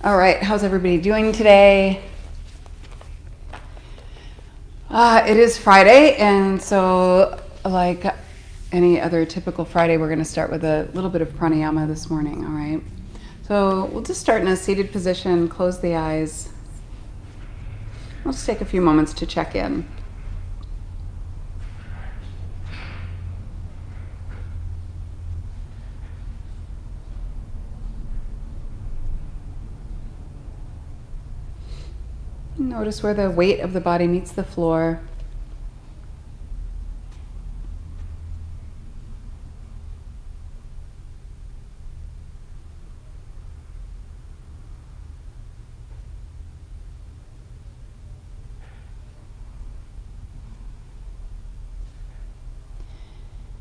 All right, how's everybody doing today? It is Friday, and so like any other typical Friday, we're going to start with a little bit of pranayama this morning, all right? So we'll just start in a seated position, close the eyes. We'll just take a few moments to check in. Notice where the weight of the body meets the floor.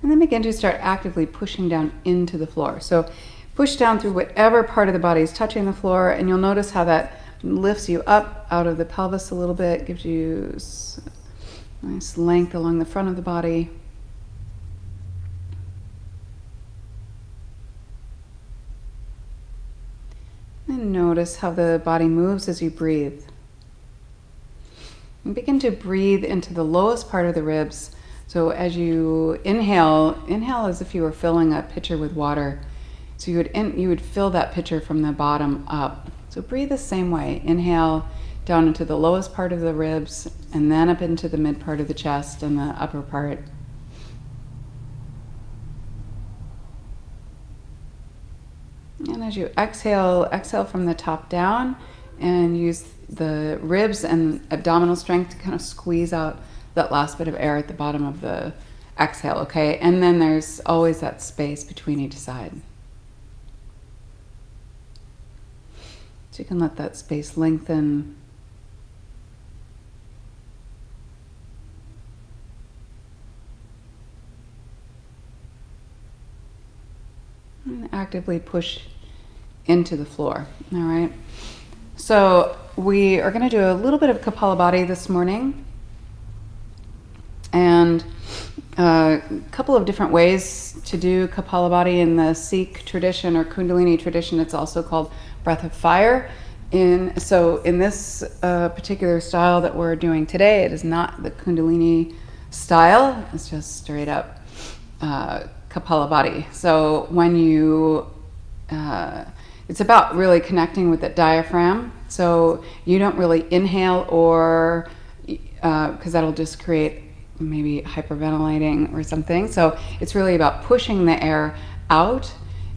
And then begin to start actively pushing down into the floor. So push down through whatever part of the body is touching the floor, and you'll notice how that lifts you up out of the pelvis a little bit, gives you nice length along the front of the body. And notice how the body moves as you breathe. And begin to breathe into the lowest part of the ribs. So as you inhale as if you were filling a pitcher with water. So you would fill that pitcher from the bottom up. So breathe the same way. Inhale down into the lowest part of the ribs, and then up into the mid part of the chest and the upper part. And as you exhale from the top down, and use the ribs and abdominal strength to kind of squeeze out that last bit of air at the bottom of the exhale, okay? And then there's always that space between each side. So you can let that space lengthen. And actively push into the floor, all right? So we are going to do a little bit of Kapalabhati this morning. And a couple of different ways to do Kapalabhati in the Sikh tradition or Kundalini tradition. It's also called breath of fire. So in this particular style that we're doing today, it is not the Kundalini style. It's just straight up Kapalabhati. So when you, it's about really connecting with the diaphragm. So you don't really inhale or, because that'll just create maybe hyperventilating or something. So it's really about pushing the air out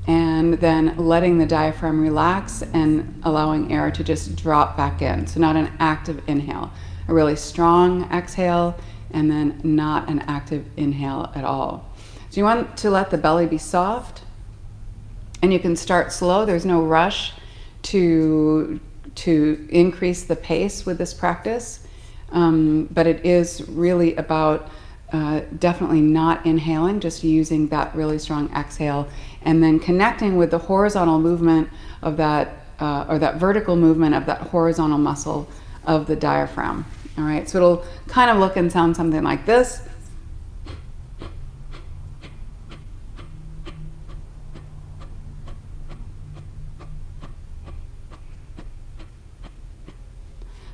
and then letting the diaphragm relax and allowing air to just drop back in. So not an active inhale, a really strong exhale, and then not an active inhale at all. So you want to let the belly be soft, and you can start slow. There's no rush to increase the pace with this practice. But it is really about definitely not inhaling, just using that really strong exhale, and then connecting with the horizontal movement of that, or that vertical movement of that horizontal muscle of the diaphragm. All right, so it'll kind of look and sound something like this.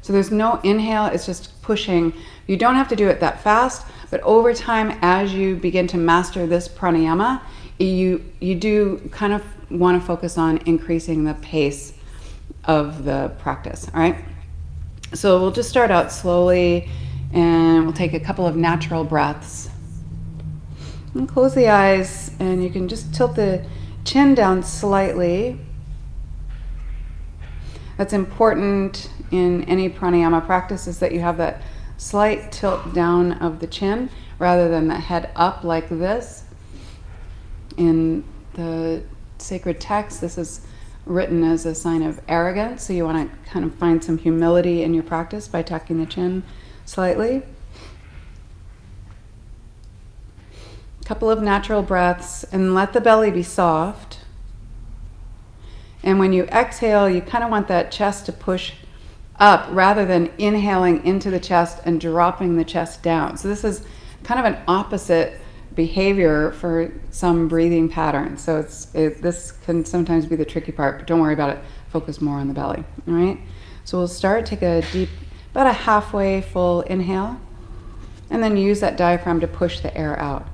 So there's no inhale, it's just pushing. You don't have to do it that fast, but over time, as you begin to master this pranayama, you do kind of want to focus on increasing the pace of the practice, all right? So we'll just start out slowly, and we'll take a couple of natural breaths. And close the eyes, and you can just tilt the chin down slightly. That's important in any pranayama practice, is that you have that slight tilt down of the chin rather than the head up like this. In the sacred text, this is written as a sign of arrogance, so you want to kind of find some humility in your practice by tucking the chin slightly. A couple of natural breaths, and let the belly be soft. And when you exhale, you kind of want that chest to push up rather than inhaling into the chest and dropping the chest down. So this is kind of an opposite behavior for some breathing patterns. So this can sometimes be the tricky part, but don't worry about it. focus more on the belly. All right, so we'll start, take a deep, about a halfway full inhale, and then use that diaphragm to push the air out.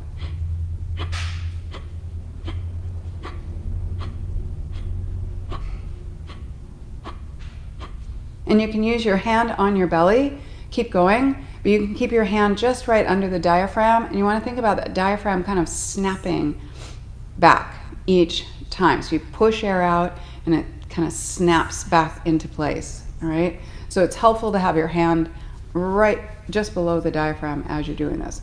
And you can use your hand on your belly, keep going, but you can keep your hand just right under the diaphragm, and you want to think about that diaphragm kind of snapping back each time. So you push air out and it kind of snaps back into place, all right? So it's helpful to have your hand right just below the diaphragm as you're doing this.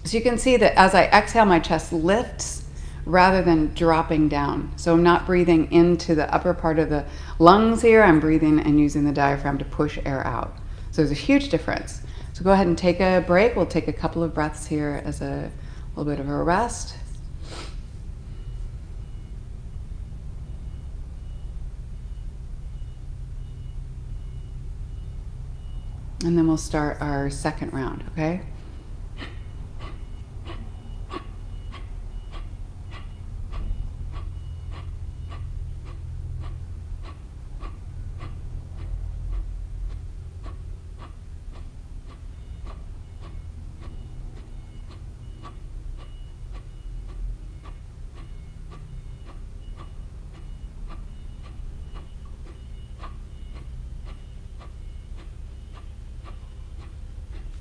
So you can see that as I exhale, my chest lifts rather than dropping down. So I'm not breathing into the upper part of the lungs here. I'm breathing and using the diaphragm to push air out. So there's a huge difference. So go ahead and take a break. We'll take a couple of breaths here as a little bit of a rest. And then we'll start our second round, okay?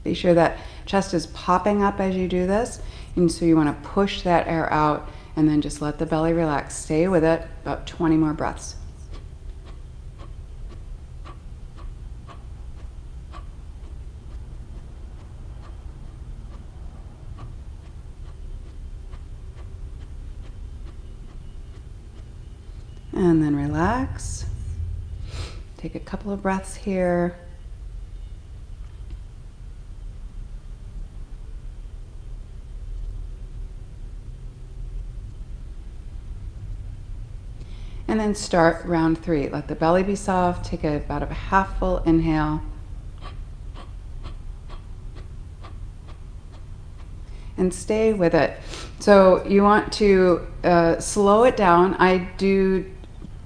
Be sure that chest is popping up as you do this, and so you want to push that air out and then just let the belly relax. Stay with it, about 20 more breaths. And then relax. Take a couple of breaths here. And then start round 3. Let the belly be soft. Take about a half full inhale. And stay with it. So you want to slow it down. I do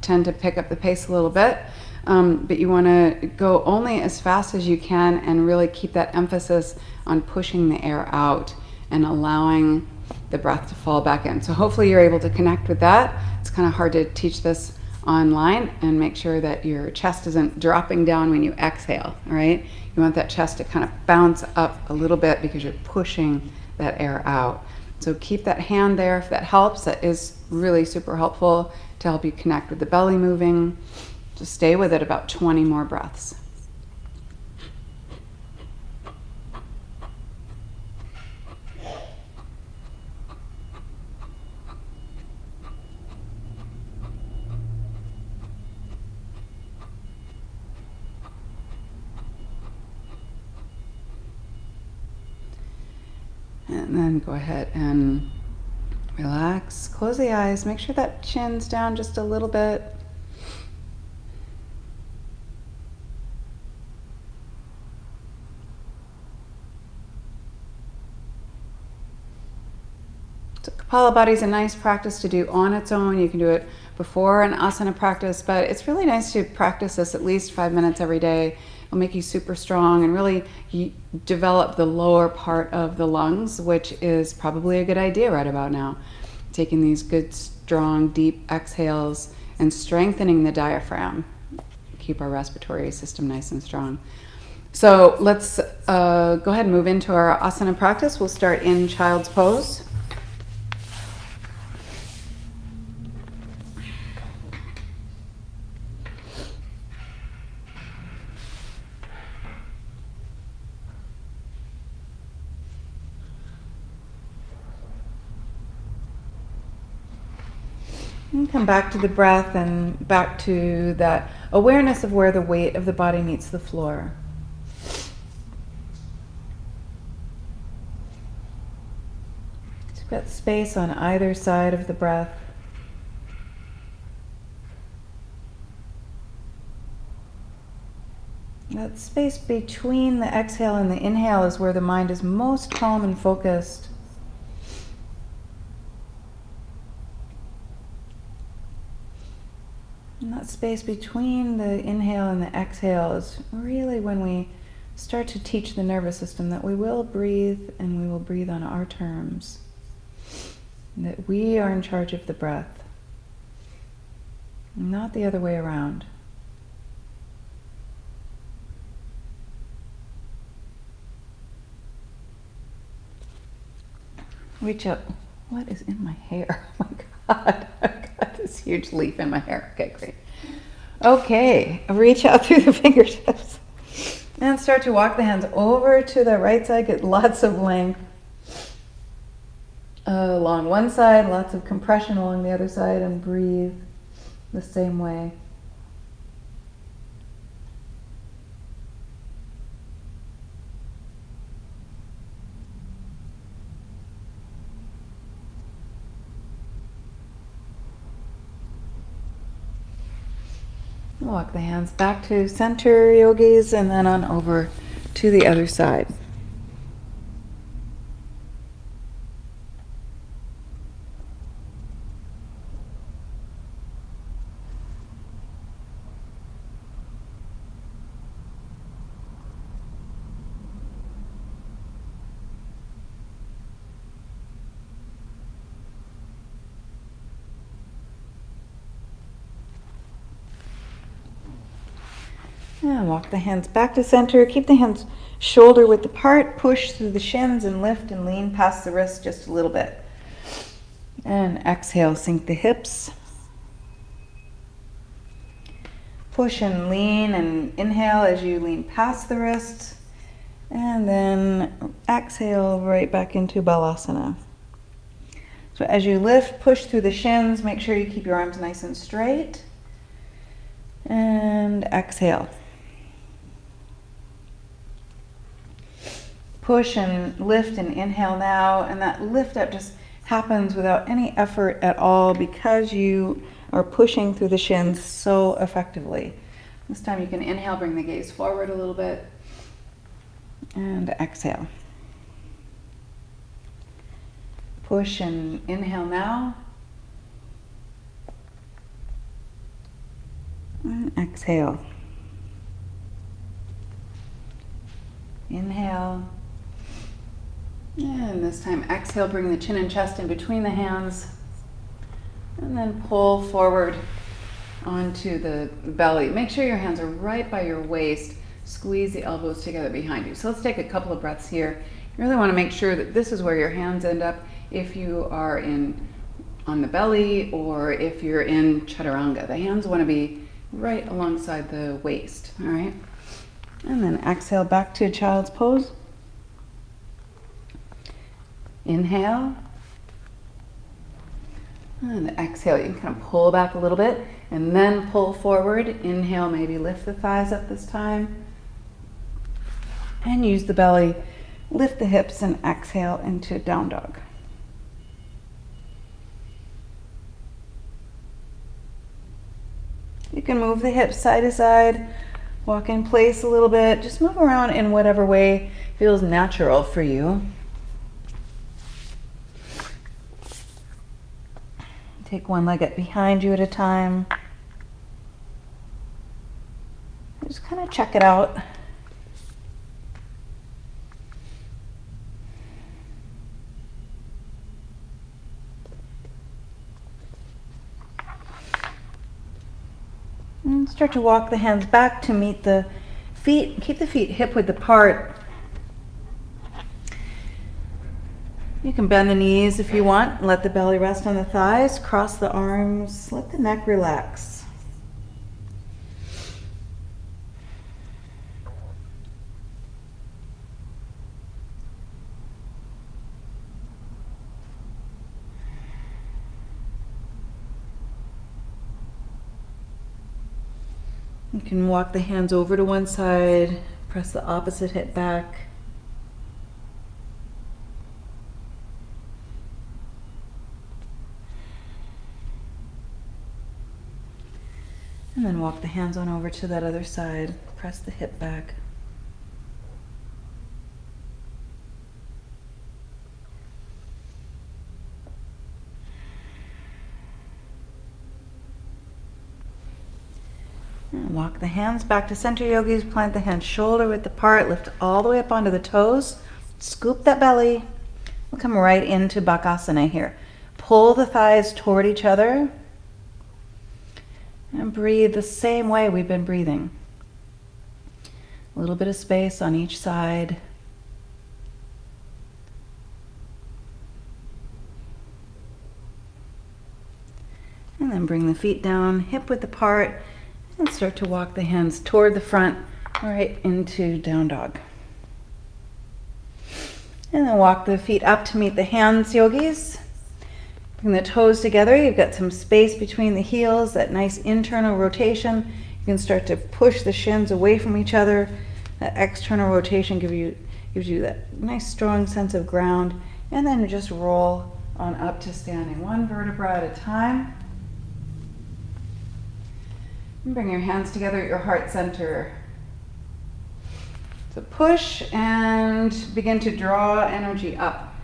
tend to pick up the pace a little bit, but you want to go only as fast as you can and really keep that emphasis on pushing the air out and allowing the breath to fall back in. So hopefully you're able to connect with that. It's kind of hard to teach this online, and make sure that your chest isn't dropping down when you exhale, all right? You want that chest to kind of bounce up a little bit because you're pushing that air out. So keep that hand there if that helps. That is really super helpful to help you connect with the belly moving. Just stay with it about 20 more breaths. And then go ahead and relax. Close the eyes. Make sure that chin's down just a little bit. So Kapalabhati is a nice practice to do on its own. You can do it before an asana practice, but it's really nice to practice this at least 5 minutes every day. It'll make you super strong and really develop the lower part of the lungs, which is probably a good idea right about now. Taking these good, strong, deep exhales and strengthening the diaphragm. Keep our respiratory system nice and strong. So let's go ahead and move into our asana practice. We'll start in child's pose. And come back to the breath and back to that awareness of where the weight of the body meets the floor. So you've got space on either side of the breath. That space between the exhale and the inhale is where the mind is most calm and focused. And that space between the inhale and the exhale is really when we start to teach the nervous system that we will breathe, and we will breathe on our terms. And that we are in charge of the breath, not the other way around. Reach out. What is in my hair? Oh my God, I've got this huge leaf in my hair. Okay, great. Okay, reach out through the fingertips and start to walk the hands over to the right side. Get lots of length along one side, lots of compression along the other side, and breathe the same way. Walk the hands back to center, yogis, and then on over to the other side. And walk the hands back to center. Keep the hands shoulder width apart. Push through the shins and lift and lean past the wrists just a little bit. And exhale, sink the hips. Push and lean and inhale as you lean past the wrists. And then exhale right back into Balasana. So as you lift, push through the shins. Make sure you keep your arms nice and straight. And exhale. Push and lift and inhale now, and that lift up just happens without any effort at all because you are pushing through the shins so effectively. This time you can inhale, bring the gaze forward a little bit, and exhale. Push and inhale now, and exhale. Inhale. And this time exhale, bring the chin and chest in between the hands, and then pull forward onto the belly. Make sure your hands are right by your waist. Squeeze the elbows together behind you. So let's take a couple of breaths here. You really want to make sure that this is where your hands end up if you are on the belly or if you're in chaturanga. The hands want to be right alongside the waist, all right? And then exhale back to child's pose. Inhale. And exhale, you can kind of pull back a little bit and then pull forward. Inhale, maybe lift the thighs up this time. And use the belly, lift the hips, and exhale into down dog. You can move the hips side to side, walk in place a little bit, just move around in whatever way feels natural for you. Take one leg up behind you at a time. Just kind of check it out. And start to walk the hands back to meet the feet. Keep the feet hip width apart. You can bend the knees if you want. Let the belly rest on the thighs. Cross the arms. Let the neck relax. You can walk the hands over to one side. Press the opposite hip back. And then walk the hands on over to that other side. Press the hip back. walk the hands back to center, yogis. Plant the hands shoulder width apart. Lift all the way up onto the toes. Scoop that belly. We'll come right into Bakasana here. Pull the thighs toward each other. And breathe the same way we've been breathing. A little bit of space on each side. And then bring the feet down, hip width apart, and start to walk the hands toward the front, right into down dog. And then walk the feet up to meet the hands, yogis. Bring the toes together. You've got some space between the heels, that nice internal rotation. You can start to push the shins away from each other. That external rotation gives you that nice strong sense of ground. And then just roll on up to standing, one vertebra at a time. And bring your hands together at your heart center. So push and begin to draw energy up.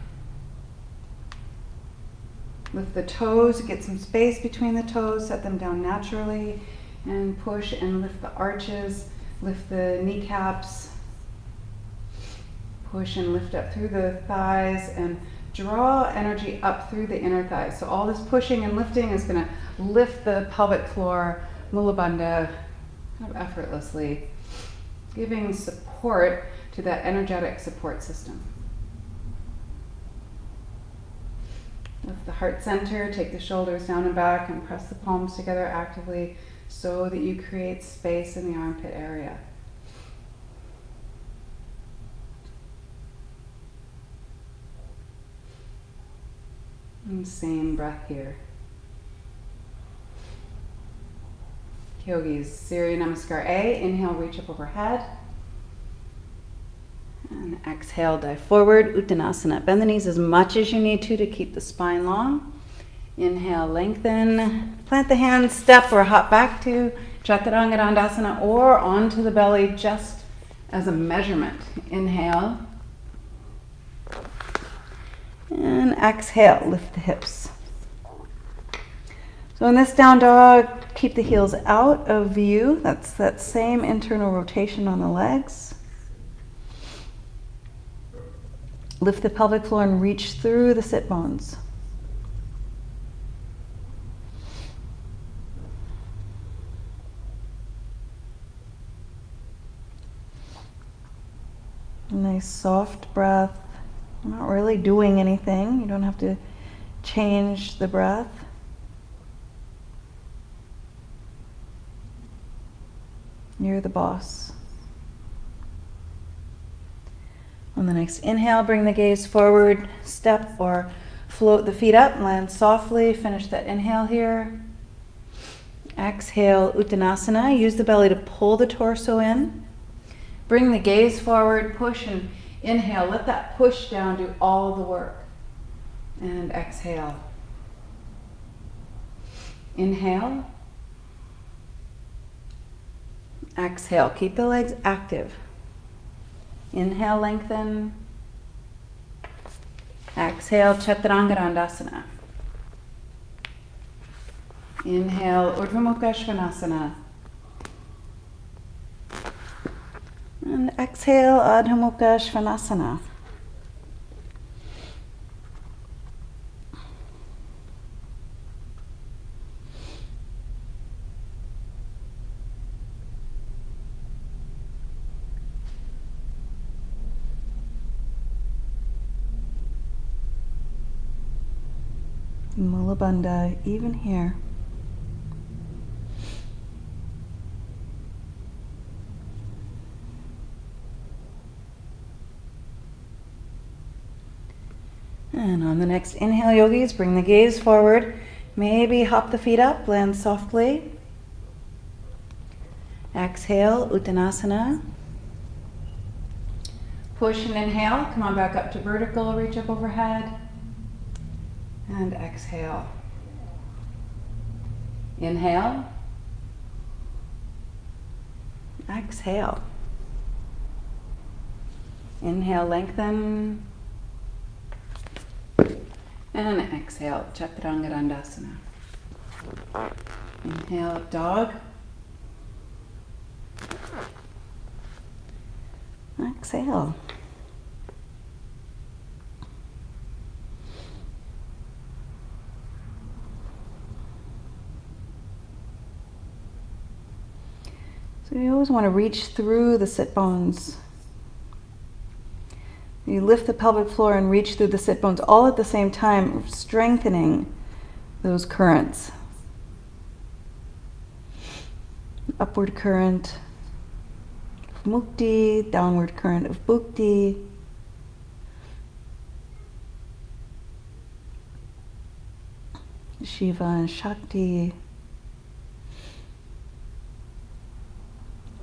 Lift the toes, get some space between the toes, set them down naturally, and push and lift the arches, lift the kneecaps, push and lift up through the thighs, and draw energy up through the inner thighs. So all this pushing and lifting is going to lift the pelvic floor, Mula Bandha, kind of effortlessly, giving support to that energetic support system. Lift the heart center, take the shoulders down and back, and press the palms together actively so that you create space in the armpit area. And same breath here. Yogis, Surya Namaskar A. Inhale, reach up overhead. And exhale, dive forward, Uttanasana. Bend the knees as much as you need to keep the spine long. Inhale, lengthen. Plant the hands, step or hop back to Chaturanga Dandasana or onto the belly just as a measurement. Inhale. And exhale, lift the hips. So in this down dog, keep the heels out of view. That's that same internal rotation on the legs. Lift the pelvic floor and reach through the sit bones. Nice soft breath. I'm not really doing anything. You don't have to change the breath. You're the boss. On the next inhale, bring the gaze forward, step or float the feet up, land softly, finish that inhale here. Exhale, Uttanasana. Use the belly to pull the torso in. Bring the gaze forward, push and inhale. Let that push down do all the work. And exhale. Inhale. Exhale. Keep the legs active. Inhale, lengthen. Exhale, Chaturanga Dandasana. Inhale, Urdhva Mukha Svanasana. And exhale, Adho Mukha Svanasana. Mula Bandha, even here. And on the next inhale, yogis, bring the gaze forward. Maybe hop the feet up, land softly. Exhale, Uttanasana. Push and inhale. Come on back up to vertical, reach up overhead. And exhale. Inhale. Exhale. Inhale, lengthen. And exhale, Chaturanga Dandasana. Inhale, up dog. Exhale. So you always want to reach through the sit bones. You lift the pelvic floor and reach through the sit bones all at the same time, strengthening those currents. Upward current of mukti, downward current of bhukti. Shiva and Shakti.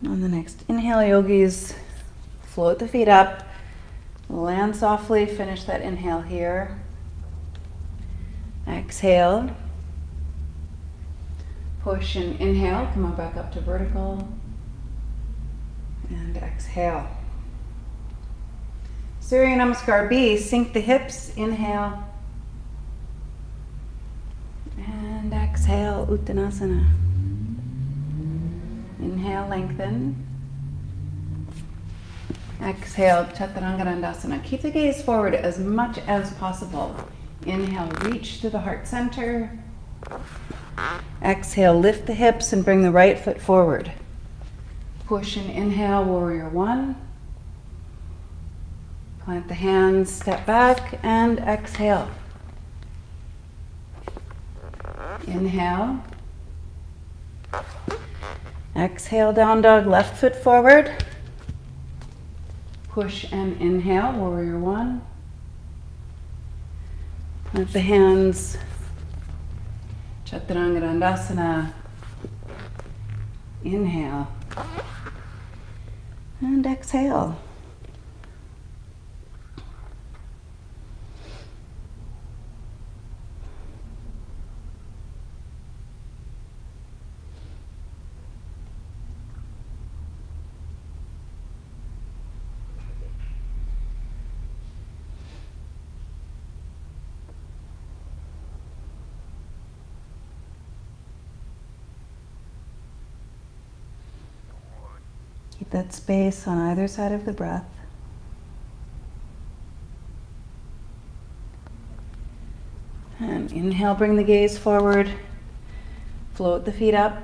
On the next inhale, yogis, float the feet up, land softly, finish that inhale here. Exhale. Push and inhale, come on back up to vertical. And exhale. Surya Namaskar B, sink the hips, inhale. And exhale, Uttanasana. Inhale, lengthen. Exhale, Chaturanga Dandasana. Keep the gaze forward as much as possible. Inhale, reach to the heart center. Exhale, lift the hips and bring the right foot forward. Push and inhale, warrior one. Plant the hands, step back, and exhale. Inhale. Exhale, down dog, left foot forward. Push and inhale, warrior one. Plant the hands, Chaturanga Dandasana. Inhale. And exhale. Keep that space on either side of the breath. And inhale, bring the gaze forward. Float the feet up.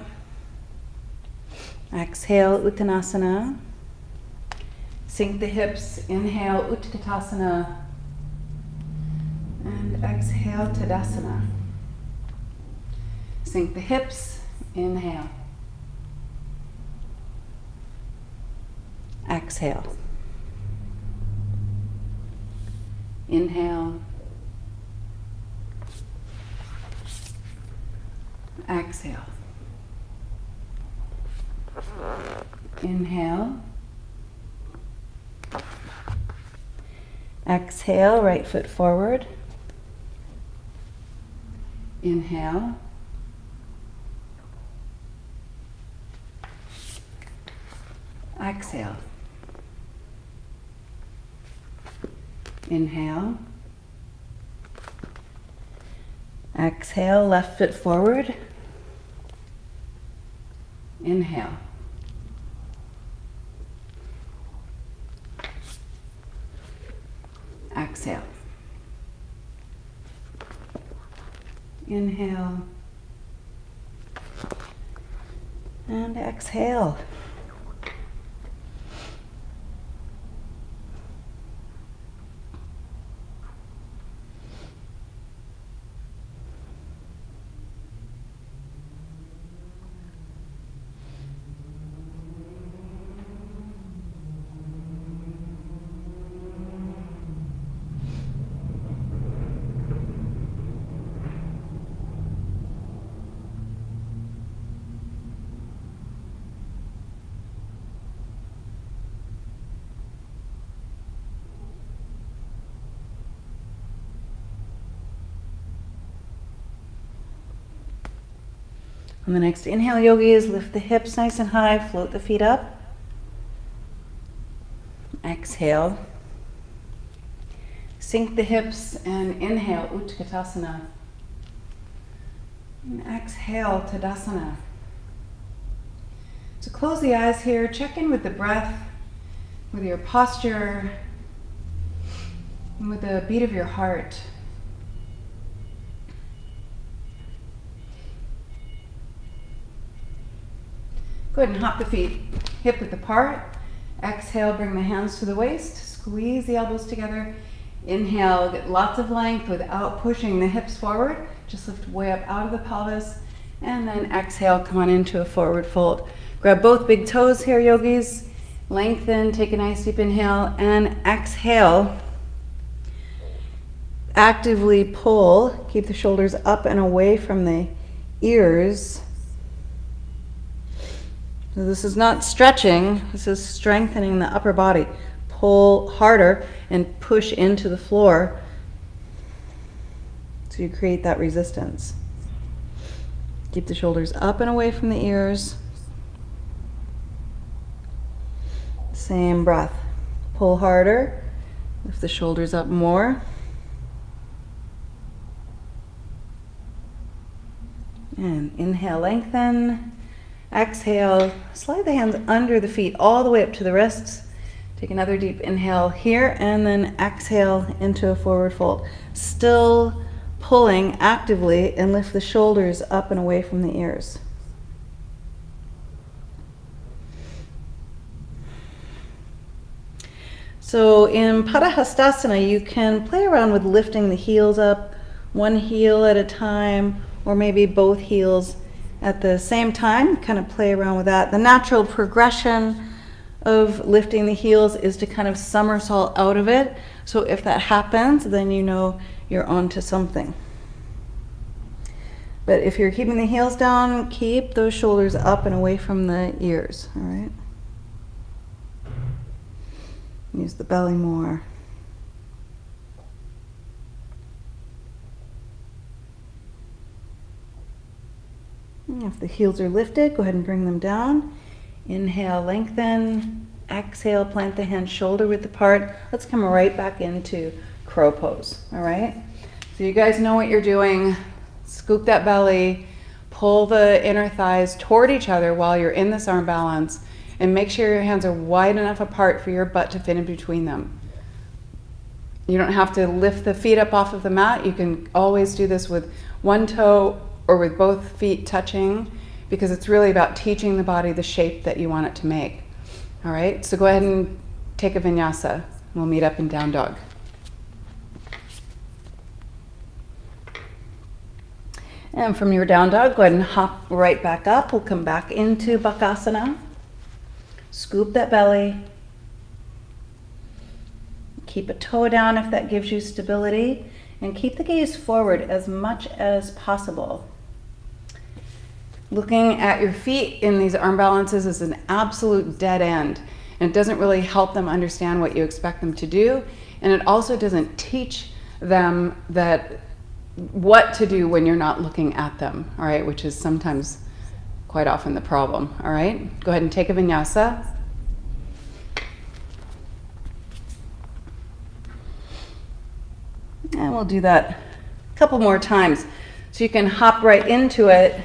Exhale, Uttanasana. Sink the hips. Inhale, Utkatasana. And exhale, Tadasana. Sink the hips. Inhale. Exhale. Inhale. Exhale. Inhale. Exhale, right foot forward. Inhale. Exhale. Inhale. Exhale, left foot forward. Inhale. Exhale. Inhale. And exhale. On the next inhale, yogis, lift the hips nice and high, float the feet up. Exhale. Sink the hips and inhale, Utkatasana. And exhale, Tadasana. So close the eyes here, check in with the breath, with your posture, and with the beat of your heart. Go ahead and hop the feet hip width apart. Exhale, bring the hands to the waist, squeeze the elbows together. Inhale, get lots of length without pushing the hips forward. Just lift way up out of the pelvis. And then exhale, come on into a forward fold. Grab both big toes here, yogis. Lengthen, take a nice deep inhale, and exhale. Actively pull, keep the shoulders up and away from the ears. So this is not stretching, this is strengthening the upper body. Pull harder and push into the floor so you create that resistance. Keep the shoulders up and away from the ears. Same breath. Pull harder, lift the shoulders up more. And inhale, lengthen. Exhale, slide the hands under the feet all the way up to the wrists. Take another deep inhale here, and then exhale into a forward fold. Still pulling actively, and lift the shoulders up and away from the ears. So in Padahastasana, you can play around with lifting the heels up, one heel at a time, or maybe both heels at the same time. Kind of play around with that. The natural progression of lifting the heels is to kind of somersault out of it. So if that happens, then you know you're onto something. But if you're keeping the heels down, keep those shoulders up and away from the ears, all right? Use the belly more. If the heels are lifted, go ahead and bring them down. Inhale, lengthen. Exhale, plant the hands shoulder width apart. Let's come right back into crow pose, all right? So you guys know what you're doing. Scoop that belly, pull the inner thighs toward each other while you're in this arm balance, and make sure your hands are wide enough apart for your butt to fit in between them. You don't have to lift the feet up off of the mat. You can always do this with one toe or with both feet touching, because it's really about teaching the body the shape that you want it to make. All right, so go ahead and take a vinyasa. We'll meet up in down dog. And from your down dog, go ahead and hop right back up. We'll come back into Bakasana. Scoop that belly. Keep a toe down if that gives you stability. And keep the gaze forward as much as possible. Looking at your feet in these arm balances is an absolute dead end. And it doesn't really help them understand what you expect them to do. And it also doesn't teach them that what to do when you're not looking at them, all right, which is sometimes quite often the problem, all right? Go ahead and take a vinyasa. And we'll do that a couple more times. So you can hop right into it,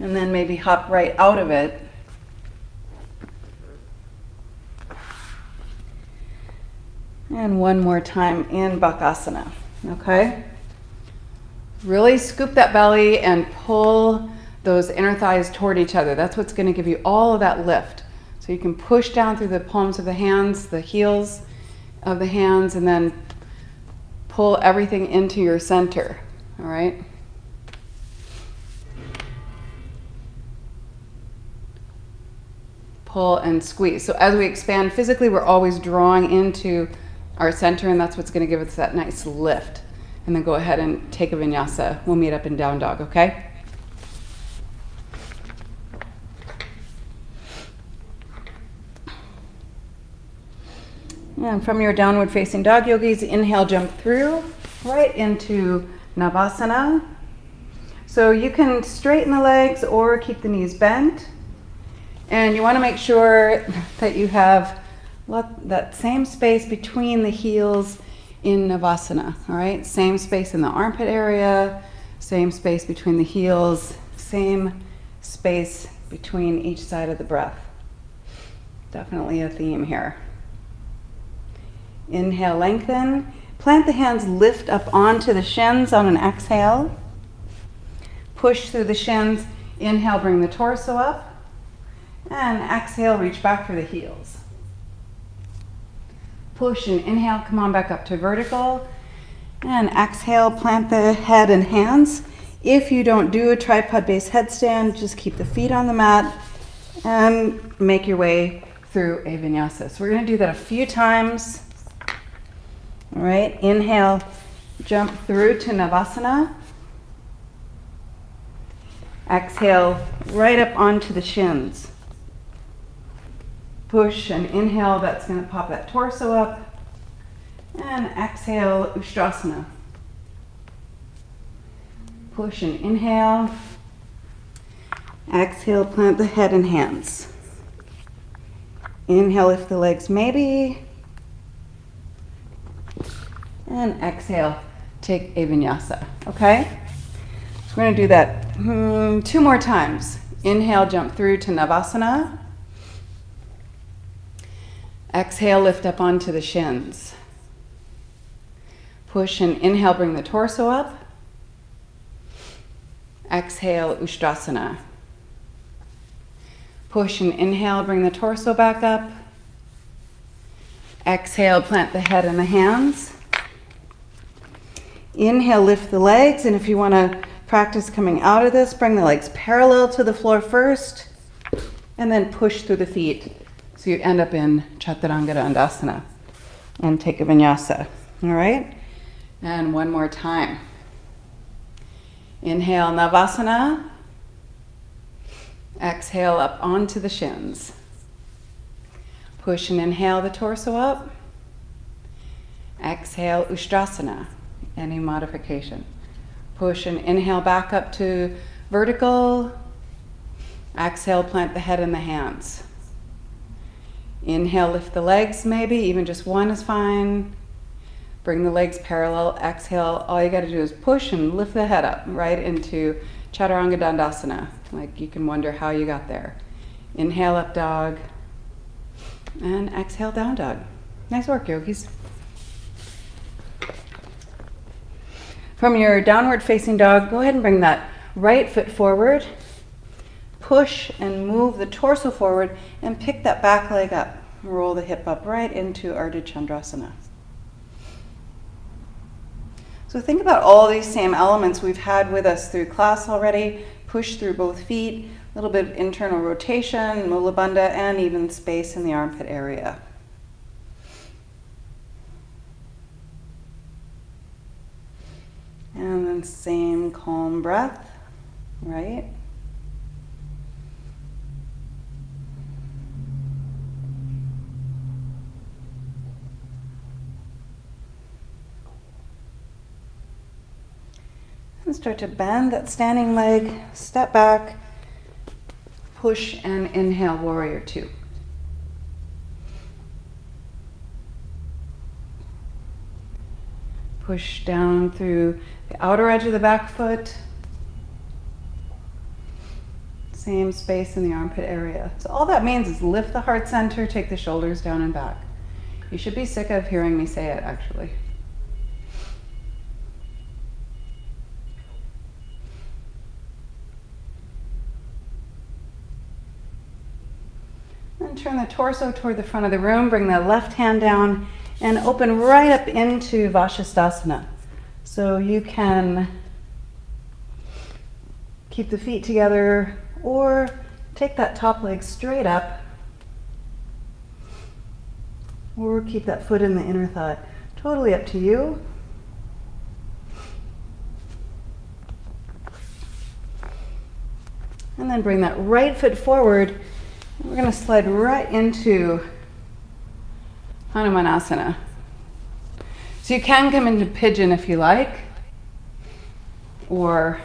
and then maybe hop right out of it. And one more time in Bakasana, okay? Really scoop that belly and pull those inner thighs toward each other. That's what's gonna give you all of that lift. So you can push down through the palms of the hands, the heels of the hands, and then pull everything into your center, all right? Pull and squeeze. So as we expand physically, we're always drawing into our center, and that's what's going to give us that nice lift. And then go ahead and take a vinyasa. We'll meet up in down dog, okay? And from your downward facing dog, yogis, inhale, jump through right into Navasana. So you can straighten the legs or keep the knees bent. And you want to make sure that you have that same space between the heels in Navasana, all right? Same space in the armpit area, same space between the heels, same space between each side of the breath. Definitely a theme here. Inhale, lengthen. Plant the hands, lift up onto the shins on an exhale. Push through the shins. Inhale, bring the torso up. And exhale, reach back for the heels. Push and inhale, come on back up to vertical. And exhale, plant the head and hands. If you don't do a tripod-based headstand, just keep the feet on the mat and make your way through a vinyasa. So we're going to do that a few times. All right, inhale, jump through to Navasana. Exhale, right up onto the shins. Push and inhale, that's going to pop that torso up. And exhale, Ustrasana. Push and inhale. Exhale, plant the head and hands. Inhale, lift the legs maybe. And exhale, take a vinyasa, okay? So we're going to do that 2 more times. Inhale, jump through to Navasana. Exhale, lift up onto the shins. Push and inhale, bring the torso up. Exhale, Ustrasana. Push and inhale, bring the torso back up. Exhale, plant the head and the hands. Inhale, lift the legs, and if you want to practice coming out of this, bring the legs parallel to the floor first, and then push through the feet. So you end up in Chaturanga Dandasana and take a vinyasa, all right? And one more time. Inhale, Navasana. Exhale, up onto the shins. Push and inhale the torso up. Exhale, Ustrasana. Any modification. Push and inhale back up to vertical. Exhale, plant the head and the hands. Inhale, lift the legs maybe, even just one is fine. Bring the legs parallel. Exhale, all you got to do is push and lift the head up right into Chaturanga Dandasana. Like you can wonder how you got there. Inhale, up dog. And exhale, down dog. Nice work, yogis. From your downward facing dog, go ahead and bring that right foot forward. Push and move the torso forward and pick that back leg up. Roll the hip up right into Ardha Chandrasana. So think about all these same elements we've had with us through class already. Push through both feet, a little bit of internal rotation, mula bandha, and even space in the armpit area. And then same calm breath, right? And start to bend that standing leg, step back, push and inhale, warrior two. Push down through the outer edge of the back foot. Same space in the armpit area. So all that means is lift the heart center, take the shoulders down and back. You should be sick of hearing me say it, actually. And turn the torso toward the front of the room, bring the left hand down and open right up into Vashisthasana. So you can keep the feet together or take that top leg straight up or keep that foot in the inner thigh. Totally up to you. And then bring that right foot forward. We're going to slide right into Hanumanasana. So you can come into pigeon if you like, or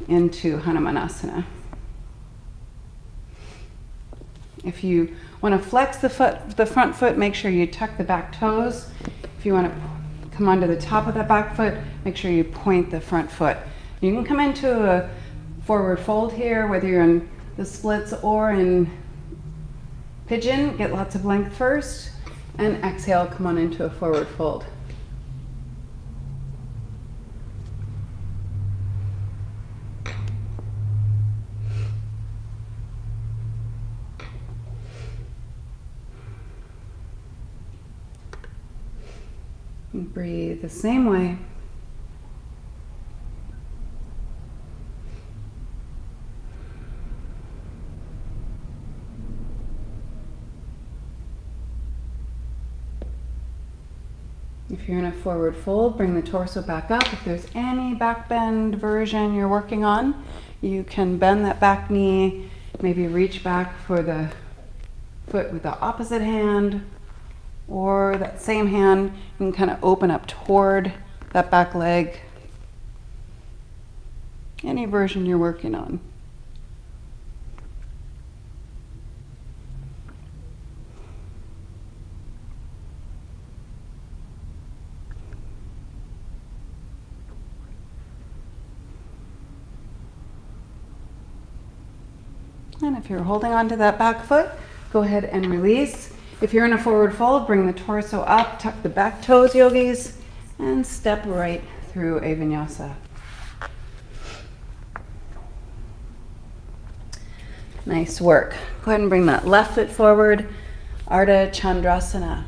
into Hanumanasana. If you want to flex the front foot, make sure you tuck the back toes. If you want to come onto the top of that back foot, make sure you point the front foot. You can come into a forward fold here, whether you're in the splits or in pigeon. Get lots of length first, and exhale, come on into a forward fold. And breathe the same way. If you're in a forward fold, bring the torso back up. If there's any back bend version you're working on, you can bend that back knee, maybe reach back for the foot with the opposite hand, or that same hand, you can kind of open up toward that back leg. Any version you're working on. And if you're holding onto that back foot, go ahead and release. If you're in a forward fold, bring the torso up, tuck the back toes, yogis, and step right through a vinyasa. Nice work. Go ahead and bring that left foot forward, Ardha Chandrasana.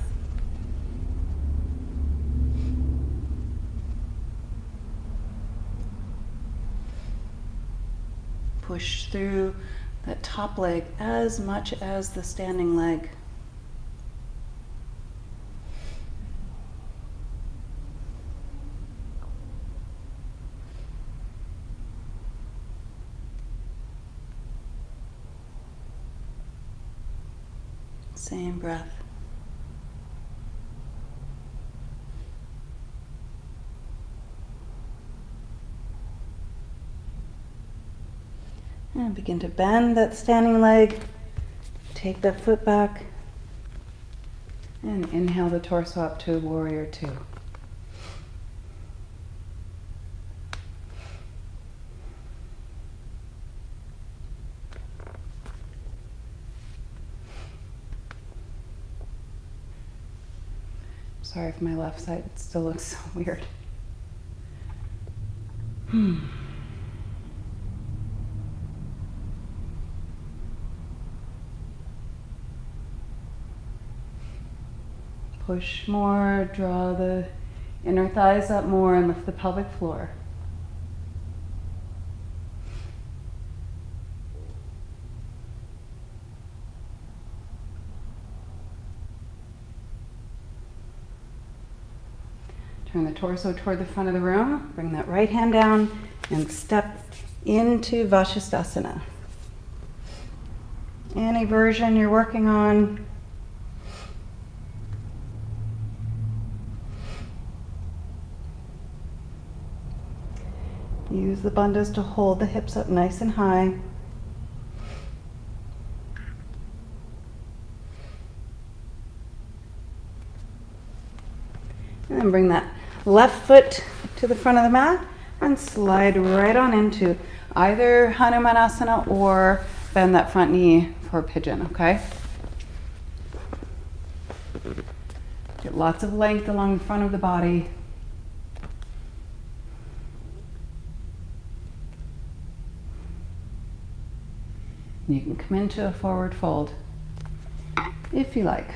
Push through that top leg as much as the standing leg. Same breath. And begin to bend that standing leg. Take that foot back. And inhale the torso up to warrior two. Sorry if my left side still looks so weird. Push more, draw the inner thighs up more and lift the pelvic floor. Turn the torso toward the front of the room. Bring that right hand down and step into Vashisthasana. Any version you're working on. Use the bandhas to hold the hips up nice and high. And then bring that left foot to the front of the mat and slide right on into either Hanumanasana or bend that front knee for pigeon, okay? Get lots of length along the front of the body. You can come into a forward fold if you like.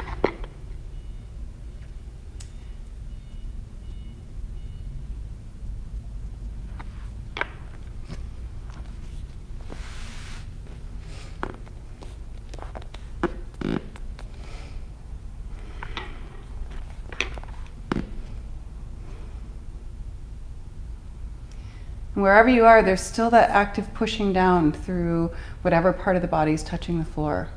Wherever you are, there's still that active pushing down through whatever part of the body is touching the floor.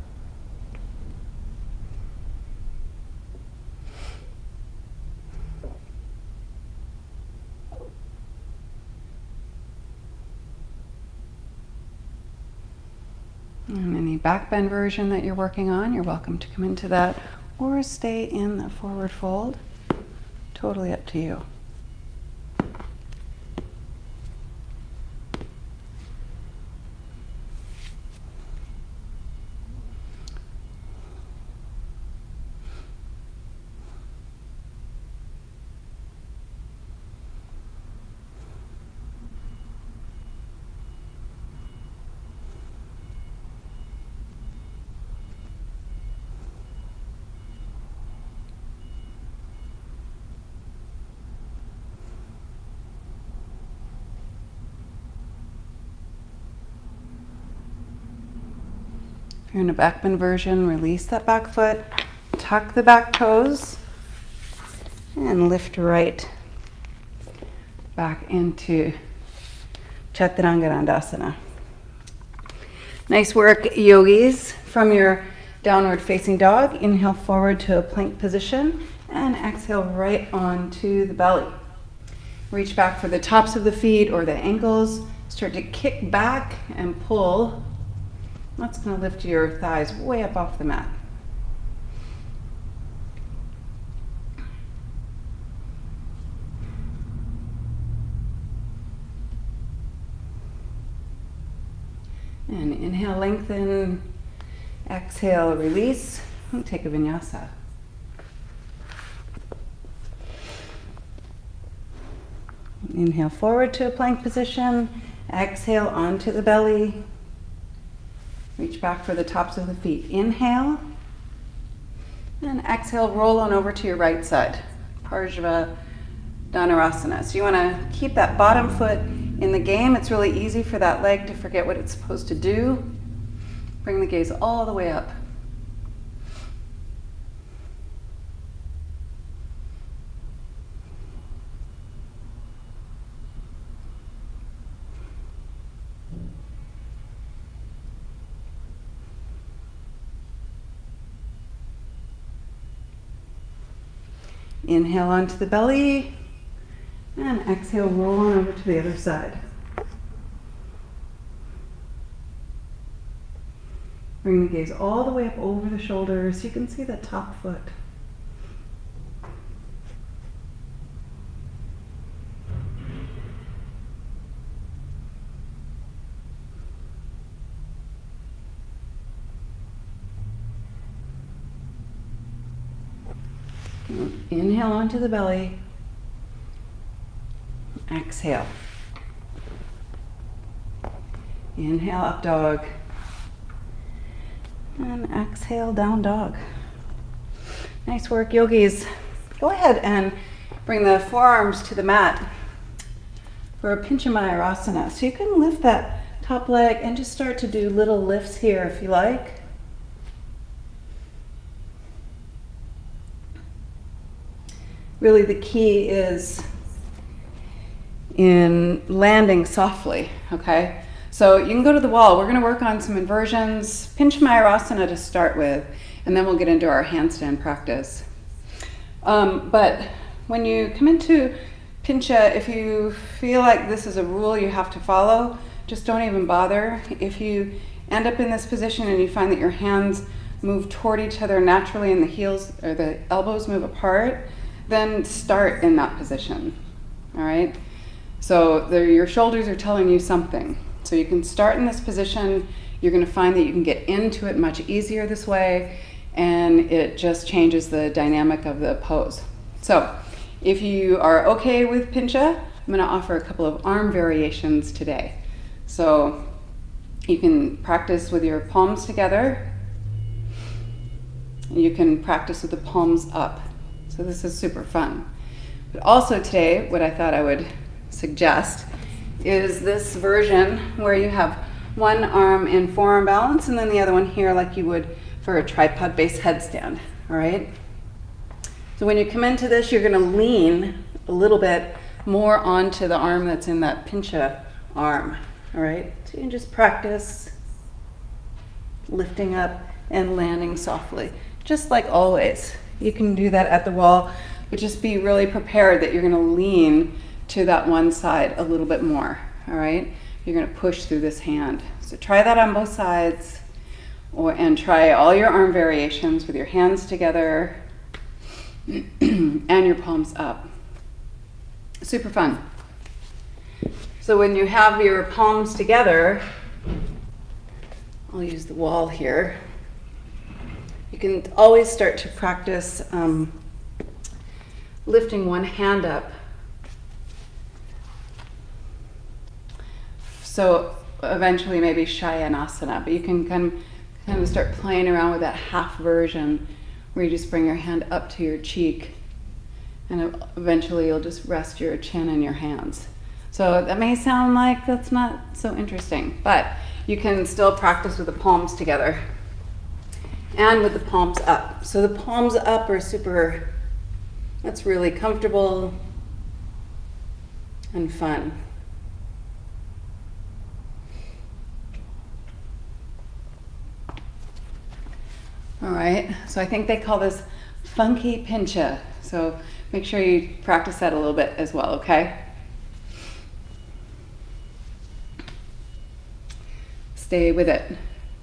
And any back bend version that you're working on, you're welcome to come into that or stay in the forward fold. Totally up to you. If you're in a back bend version, release that back foot, tuck the back toes, and lift right back into Chaturanga. Nice work, yogis. From your downward facing dog, inhale forward to a plank position and exhale right onto the belly. Reach back for the tops of the feet or the ankles. Start to kick back and pull. That's going to lift your thighs way up off the mat. And inhale, lengthen. Exhale, release. And take a vinyasa. Inhale forward to a plank position. Exhale onto the belly. Reach back for the tops of the feet. Inhale. And exhale, roll on over to your right side. Parsva Dhanurasana. So you want to keep that bottom foot in the game. It's really easy for that leg to forget what it's supposed to do. Bring the gaze all the way up. Inhale onto the belly, and exhale, roll on over to the other side. Bring the gaze all the way up over the shoulders so you can see the top foot. Inhale onto the belly. Exhale. Inhale, up dog. And exhale, down dog. Nice work, yogis. Go ahead and bring the forearms to the mat for a Pinchamayurasana. So you can lift that top leg and just start to do little lifts here if you like. Really the key is in landing softly, okay? So you can go to the wall. We're gonna work on some inversions, Pinchamayurasana to start with, and then we'll get into our handstand practice. But when you come into Pincha, if you feel like this is a rule you have to follow, just don't even bother. If you end up in this position and you find that your hands move toward each other naturally and the heels or the elbows move apart, then start in that position, all right? So your shoulders are telling you something. So you can start in this position. You're gonna find that you can get into it much easier this way, and it just changes the dynamic of the pose. So if you are okay with Pincha, I'm gonna offer a couple of arm variations today. So you can practice with your palms together. You can practice with the palms up. So this is super fun. But also today, what I thought I would suggest is this version where you have one arm in forearm balance and then the other one here like you would for a tripod-based headstand, all right? So when you come into this, you're gonna lean a little bit more onto the arm that's in that Pincha arm, all right? So you can just practice lifting up and landing softly, just like always. You can do that at the wall, but just be really prepared that you're gonna lean to that one side a little bit more, all right? You're gonna push through this hand. So try that on both sides, and try all your arm variations with your hands together and your palms up. Super fun. So when you have your palms together, I'll use the wall here. You can always start to practice lifting one hand up. So eventually maybe Shayanasana, but you can kind of start playing around with that half version where you just bring your hand up to your cheek and eventually you'll just rest your chin in your hands. So that may sound like that's not so interesting, but you can still practice with the palms together. and with the palms up. So the palms up are that's really comfortable and fun. All right, so I think they call this funky pincha. So make sure you practice that a little bit as well, okay? Stay with it.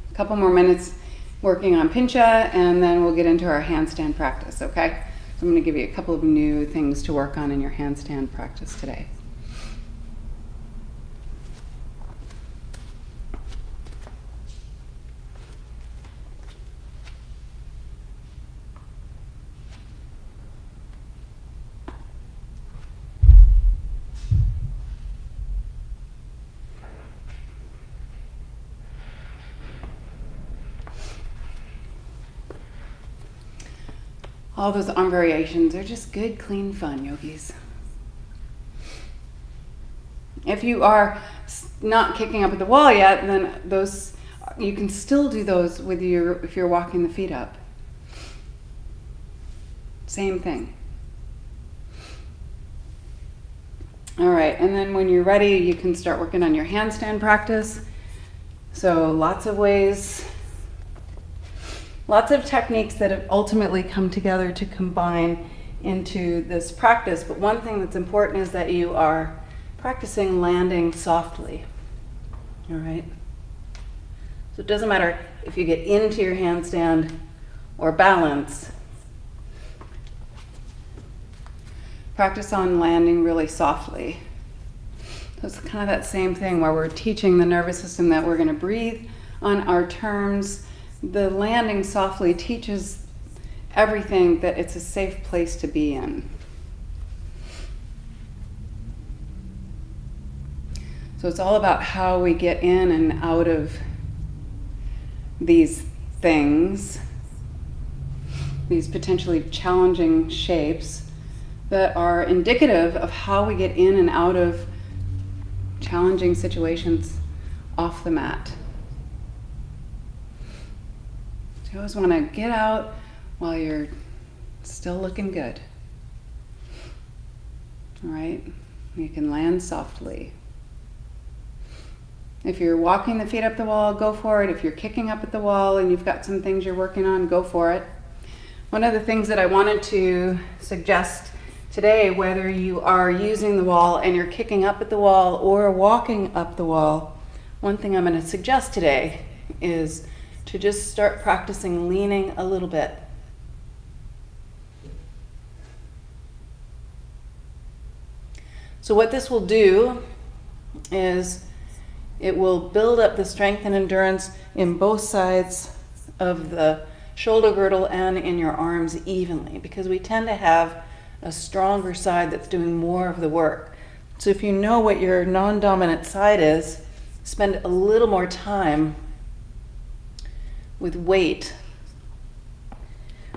A couple more minutes working on pincha, and then we'll get into our handstand practice, okay? So I'm going to give you a couple of new things to work on in your handstand practice today. All those arm variations are just good, clean fun, yogis. If you are not kicking up at the wall yet, then you can still do those if you're walking the feet up. Same thing. All right, and then when you're ready, you can start working on your handstand practice. So lots of ways, lots of techniques that have ultimately come together to combine into this practice. But one thing that's important is that you are practicing landing softly. All right? So it doesn't matter if you get into your handstand or balance. Practice on landing really softly. So it's kind of that same thing where we're teaching the nervous system that we're going to breathe on our terms. The landing softly teaches everything that it's a safe place to be in. So it's all about how we get in and out of these things, these potentially challenging shapes that are indicative of how we get in and out of challenging situations off the mat. So you always want to get out while you're still looking good. All right? You can land softly. If you're walking the feet up the wall, go for it. If you're kicking up at the wall and you've got some things you're working on, go for it. One of the things that I wanted to suggest today, whether you are using the wall and you're kicking up at the wall or walking up the wall, one thing I'm going to suggest today is to just start practicing leaning a little bit. So what this will do is it will build up the strength and endurance in both sides of the shoulder girdle and in your arms evenly, because we tend to have a stronger side that's doing more of the work. So if you know what your non-dominant side is, spend a little more time with weight,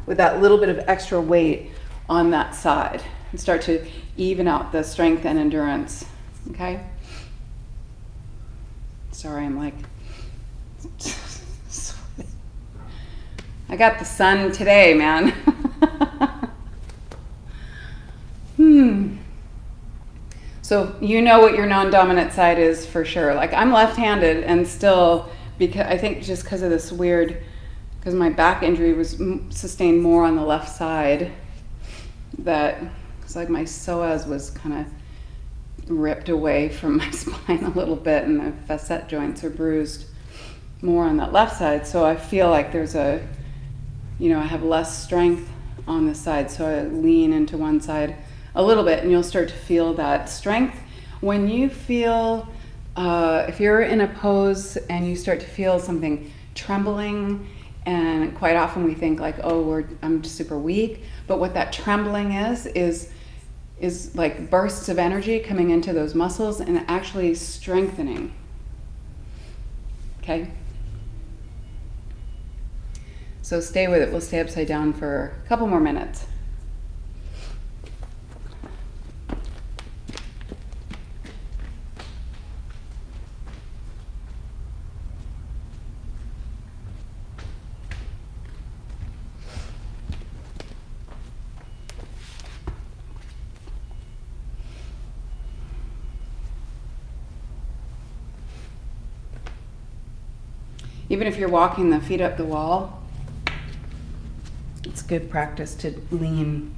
with that little bit of extra weight on that side, and start to even out the strength and endurance, okay? Sorry, I'm like, I got the sun today, man. So you know what your non-dominant side is for sure. Like I'm left-handed and still, because I think just because of this weird, because my back injury was sustained more on the left side, that it's like my psoas was kind of ripped away from my spine a little bit, and the facet joints are bruised more on that left side. So I feel like there's I have less strength on this side, so I lean into one side a little bit, and you'll start to feel that strength. When you feel, if you're in a pose and you start to feel something trembling, and quite often we think like, oh, I'm super weak, but what that trembling is like bursts of energy coming into those muscles and actually strengthening. Okay? So stay with it. We'll stay upside down for a couple more minutes. even if you're walking the feet up the wall, it's good practice to lean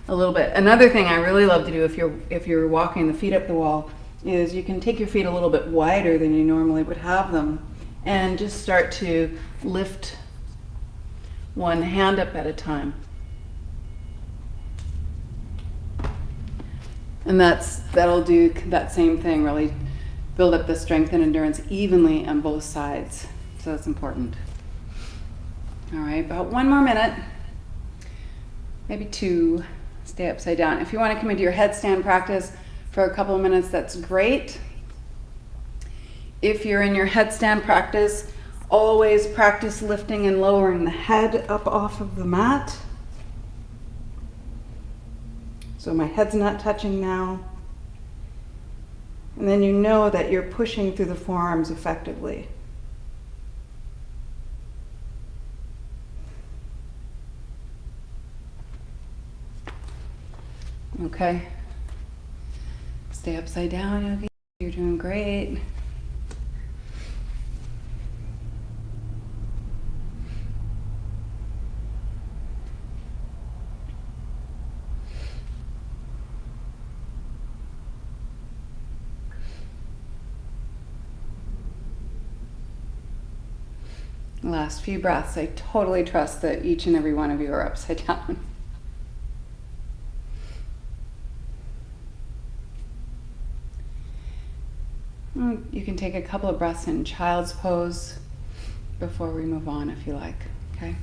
a little bit. Another thing I really love to do if you're walking the feet up the wall is you can take your feet a little bit wider than you normally would have them and just start to lift one hand up at a time. And that'll do that same thing, really build up the strength and endurance evenly on both sides. So that's important. All right, about 1 more minute, maybe 2. Stay upside down. If you want to come into your headstand practice for a couple of minutes, that's great. If you're in your headstand practice, always practice lifting and lowering the head up off of the mat. So my head's not touching now. And then you know that you're pushing through the forearms effectively. Okay. Stay upside down, Yogi. You're doing great. Last few breaths. I totally trust that each and every one of you are upside down. You can take a couple of breaths in child's pose before we move on if you like, okay?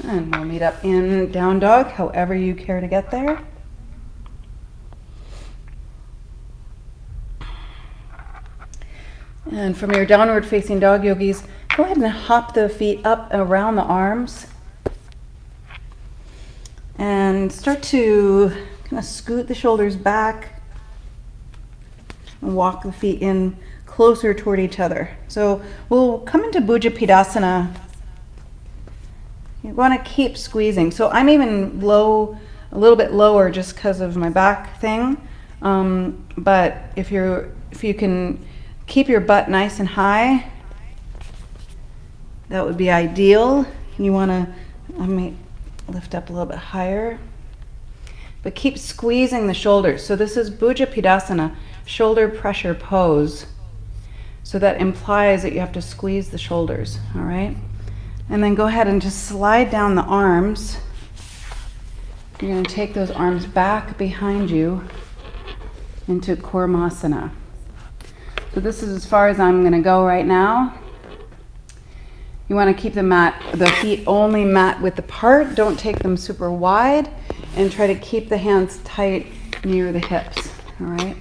And we'll meet up in down dog, however you care to get there. And from your downward facing dog, yogis, go ahead and hop the feet up around the arms. And start to kind of scoot the shoulders back and walk the feet in closer toward each other. So we'll come into Bujapidasana. You want to keep squeezing. So I'm even low, a little bit lower just because of my back thing. But if you can keep your butt nice and high, that would be ideal. You want to, I may lift up a little bit higher, but keep squeezing the shoulders. So this is Bujapidasana, shoulder pressure pose. So that implies that you have to squeeze the shoulders, all right? And then go ahead and just slide down the arms. You're going to take those arms back behind you into Kurmasana. So this is as far as I'm going to go right now. You want to keep the feet only mat width apart. Don't take them super wide, and try to keep the hands tight near the hips. All right.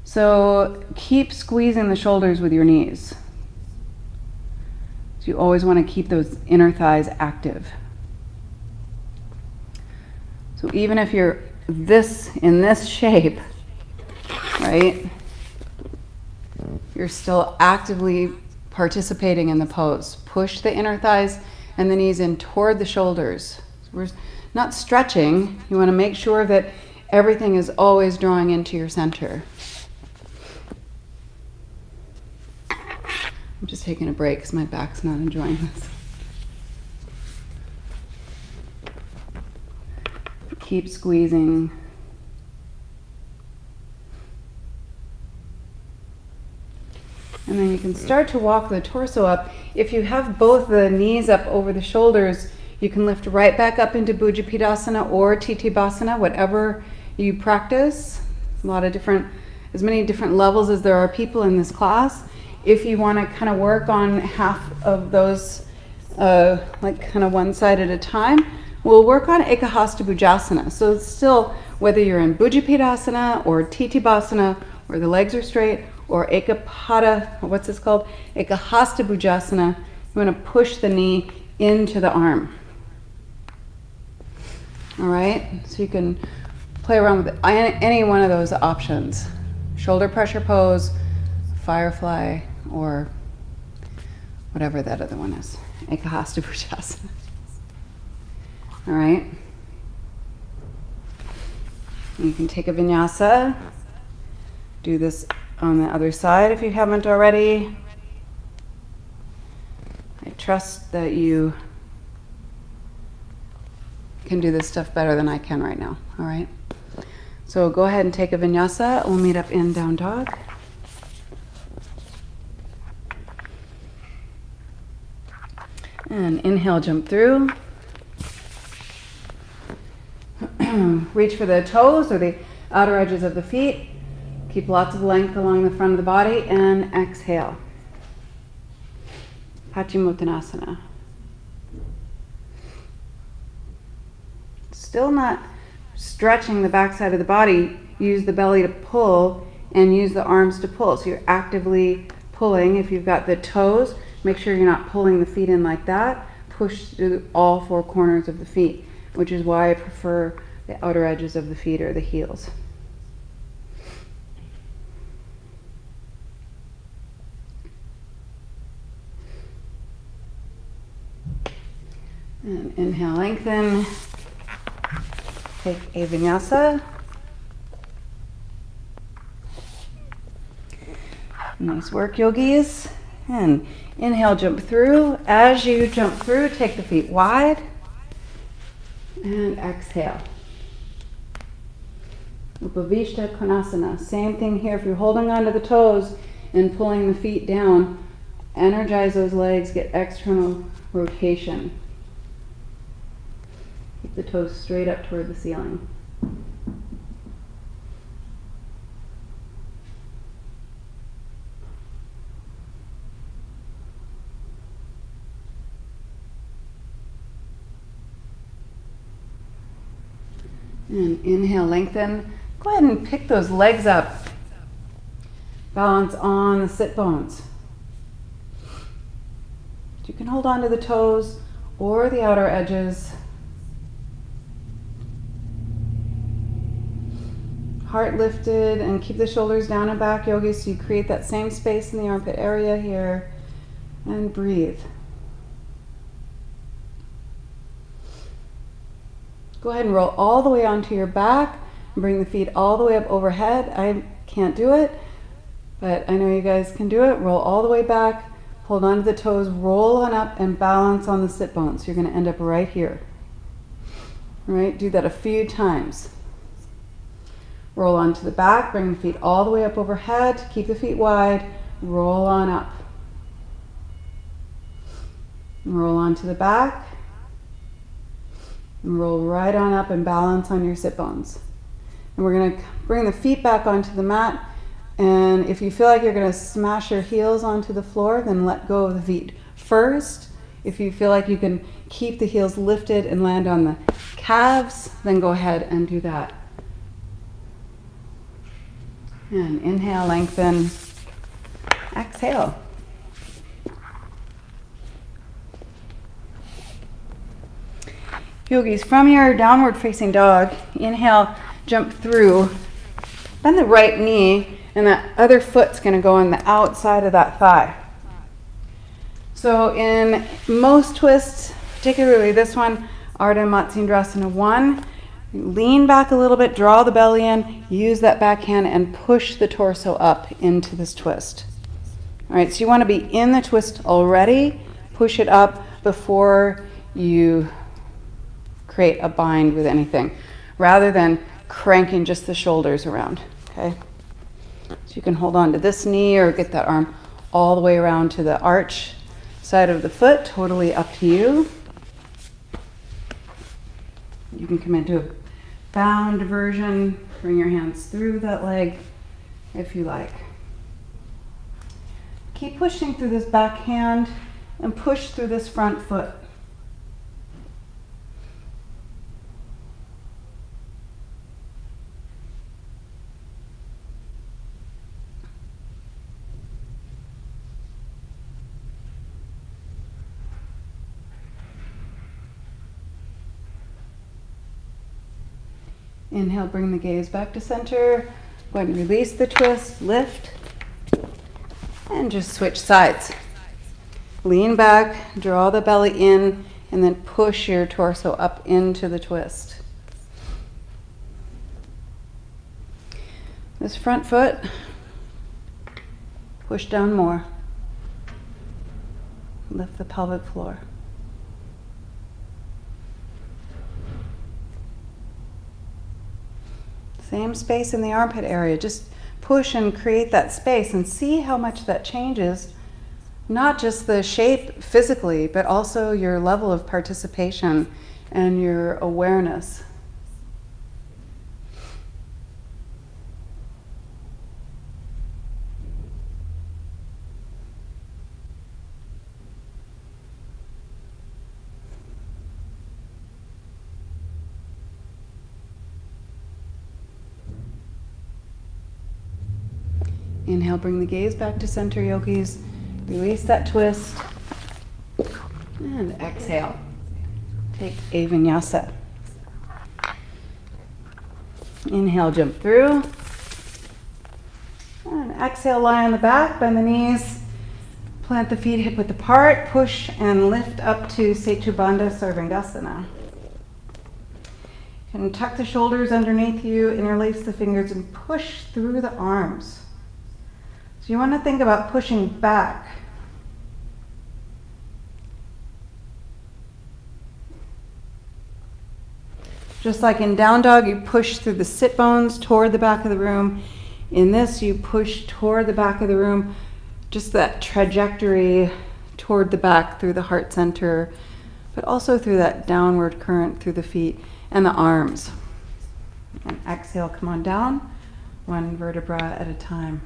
So keep squeezing the shoulders with your knees. So you always want to keep those inner thighs active. So even if you're in this shape, right, you're still actively participating in the pose. Push the inner thighs and the knees in toward the shoulders. So we're not stretching. You want to make sure that everything is always drawing into your center. I'm just taking a break because my back's not enjoying this. Keep squeezing. And then you can start to walk the torso up. If you have both the knees up over the shoulders, you can lift right back up into Bujapidasana or Titibasana, whatever you practice. A lot of as many different levels as there are people in this class. If you want to kind of work on half of those, like kind of one side at a time, we'll work on Ekahasta Bhujasana. So it's still, whether you're in Bujapidasana or Titibasana, where the legs are straight, or Ekapada, what's this called? Ekahasta Bhujasana, you want to push the knee into the arm. All right, so you can play around with any one of those options. Shoulder pressure pose, firefly, or whatever that other one is. Ekahasta Bhujasana. All right. You can take a vinyasa. Do this on the other side if you haven't already. I trust that you can do this stuff better than I can right now. All right. So go ahead and take a vinyasa. We'll meet up in down dog. And inhale, jump through. Reach for the toes or the outer edges of the feet. Keep lots of length along the front of the body and exhale. Paschimottanasana. Still not stretching the backside of the body. Use the belly to pull and use the arms to pull. So you're actively pulling. If you've got the toes, make sure you're not pulling the feet in like that. Push through all four corners of the feet, which is why I prefer the outer edges of the feet or the heels. And inhale, lengthen. Take a vinyasa. Nice work, yogis. And inhale, jump through. As you jump through, take the feet wide. And exhale. Upavishta Konasana. Same thing here. If you're holding onto the toes and pulling the feet down, energize those legs, get external rotation. Keep the toes straight up toward the ceiling. And inhale, lengthen. Go ahead and pick those legs up. Balance on the sit bones. You can hold on to the toes or the outer edges. Heart lifted, and keep the shoulders down and back, yogis, so you create that same space in the armpit area here. And breathe. Go ahead and roll all the way onto your back and bring the feet all the way up overhead. I can't do it, but I know you guys can do it. Roll all the way back, hold on to the toes, roll on up and balance on the sit bones. You're going to end up right here. All right, do that a few times. Roll onto the back, bring the feet all the way up overhead, keep the feet wide, roll on up. Roll onto the back, and roll right on up and balance on your sit bones. And we're going to bring the feet back onto the mat, and if you feel like you're going to smash your heels onto the floor, then let go of the feet first. If you feel like you can keep the heels lifted and land on the calves, then go ahead and do that. And inhale, lengthen, exhale. Yogis, from your downward facing dog, inhale, jump through, bend the right knee, and that other foot's going to go on the outside of that thigh. So in most twists, particularly this one, Ardha Matsyendrasana 1, lean back a little bit, draw the belly in, use that backhand and push the torso up into this twist. All right, so you want to be in the twist already, push it up before you create a bind with anything, rather than cranking just the shoulders around, okay? So you can hold on to this knee or get that arm all the way around to the arch side of the foot, totally up to you. You can come into a bound version, bring your hands through that leg if you like. Keep pushing through this back hand and push through this front foot. Inhale, bring the gaze back to center. Go ahead and release the twist, lift, and just switch sides. Lean back, draw the belly in, and then push your torso up into the twist. This front foot, push down more. Lift the pelvic floor. Same space in the armpit area. Just push and create that space and see how much that changes. Not just the shape physically, but also your level of participation and your awareness. Inhale, bring the gaze back to center, yogis. Release that twist. And exhale. Take a vinyasa. Inhale, jump through. And exhale, lie on the back, bend the knees. Plant the feet hip width apart. Push and lift up to Setu Bandha Sarvangasana. You can tuck the shoulders underneath you, interlace the fingers, and push through the arms. So you want to think about pushing back. Just like in down dog, you push through the sit bones toward the back of the room. In this, you push toward the back of the room, just that trajectory toward the back through the heart center, but also through that downward current through the feet and the arms. And exhale, come on down, one vertebra at a time.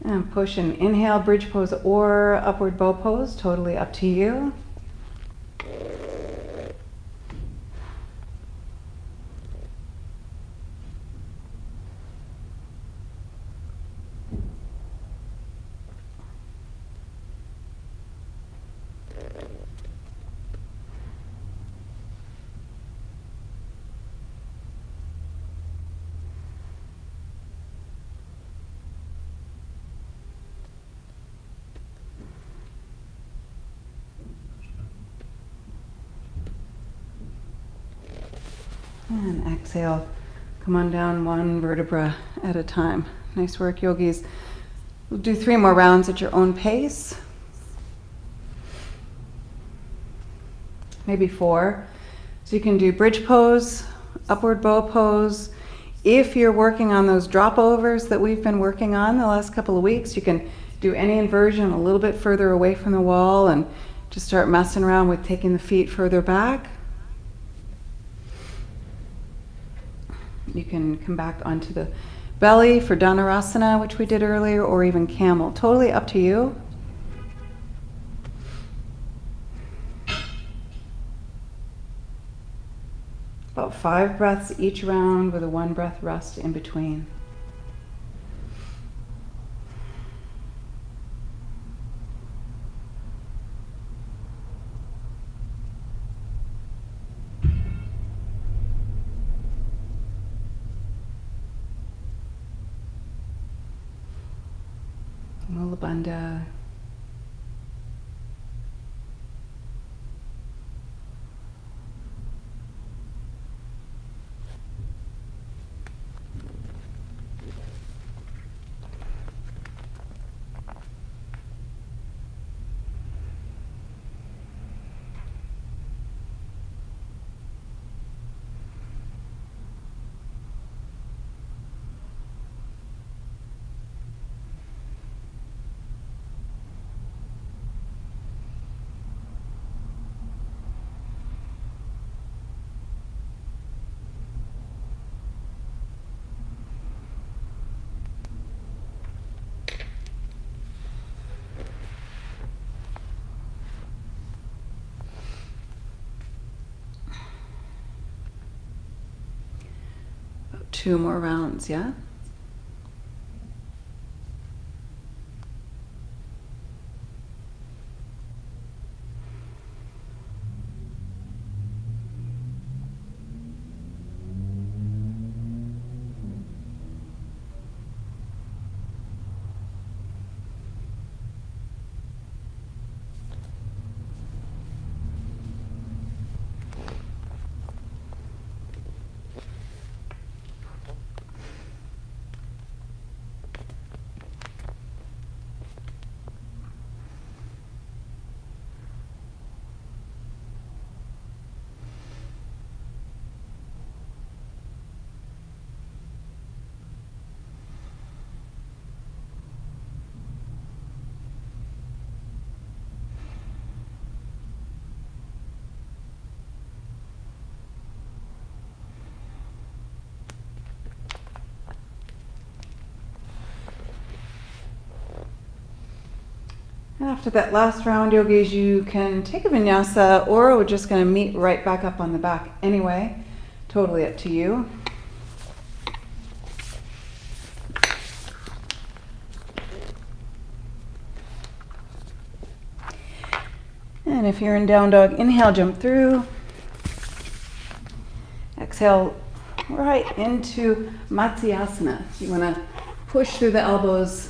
And push and inhale, bridge pose or upward bow pose, totally up to you. And exhale, come on down one vertebra at a time. Nice work, yogis. We'll do 3 more rounds at your own pace. Maybe 4. So you can do bridge pose, upward bow pose. If you're working on those drop overs that we've been working on the last couple of weeks, you can do any inversion a little bit further away from the wall and just start messing around with taking the feet further back. You can come back onto the belly for Dhanurasana, which we did earlier, or even camel. Totally up to you. About 5 breaths each round with a 1 breath rest in between. Mula Bandha. About 2 more rounds, yeah? And after that last round, yogis, you can take a vinyasa, or we're just going to meet right back up on the back anyway. Totally up to you. And if you're in down dog, inhale, jump through. Exhale right into Matsyasana. So you want to push through the elbows.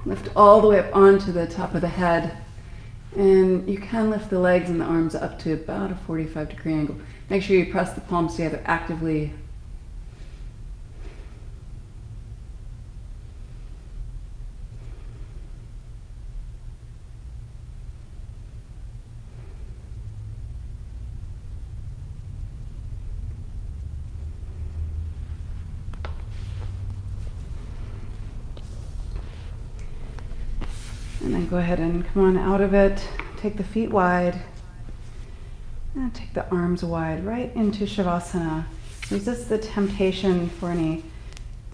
Lift all the way up onto the top of the head. And you can lift the legs and the arms up to about a 45-degree angle. Make sure you press the palms together actively. And then go ahead and come on out of it. Take the feet wide. And take the arms wide right into Shavasana. Resist the temptation for any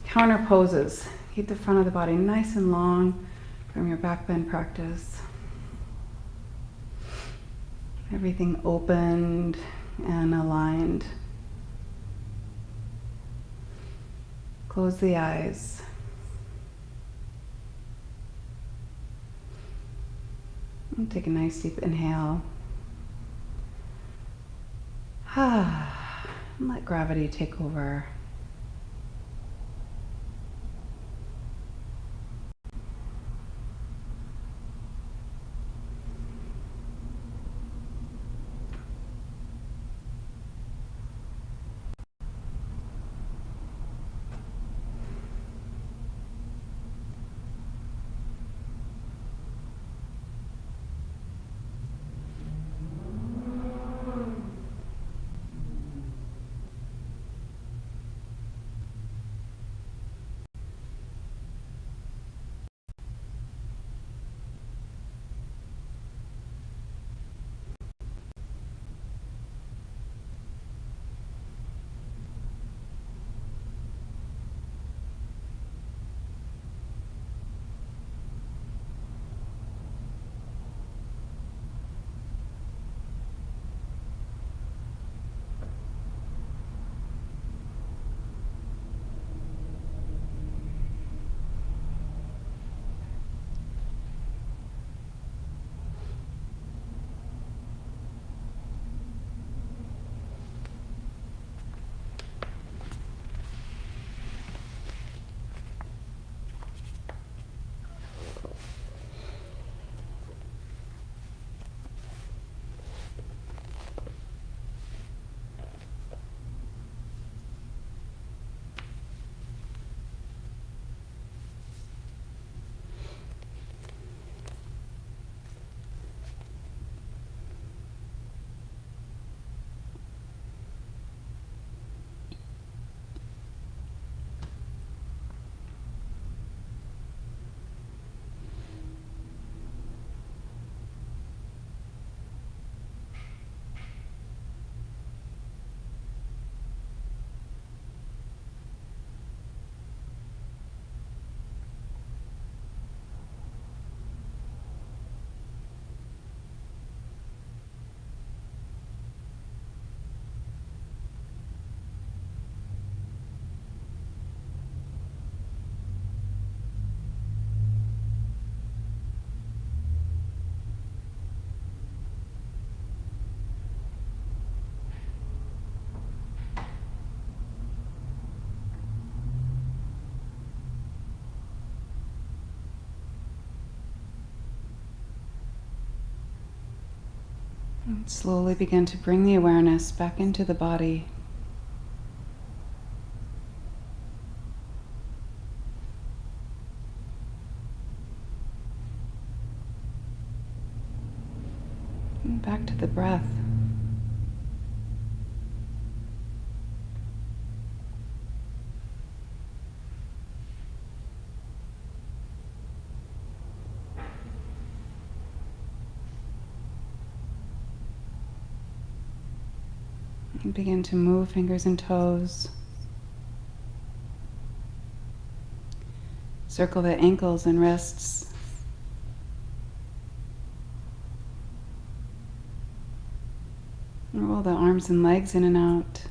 counter poses. Keep the front of the body nice and long from your back bend practice. Everything opened and aligned. Close the eyes. And take a nice deep inhale. And let gravity take over. And slowly begin to bring the awareness back into the body. And back to the breath. And begin to move fingers and toes. Circle the ankles and wrists. Roll the arms and legs in and out.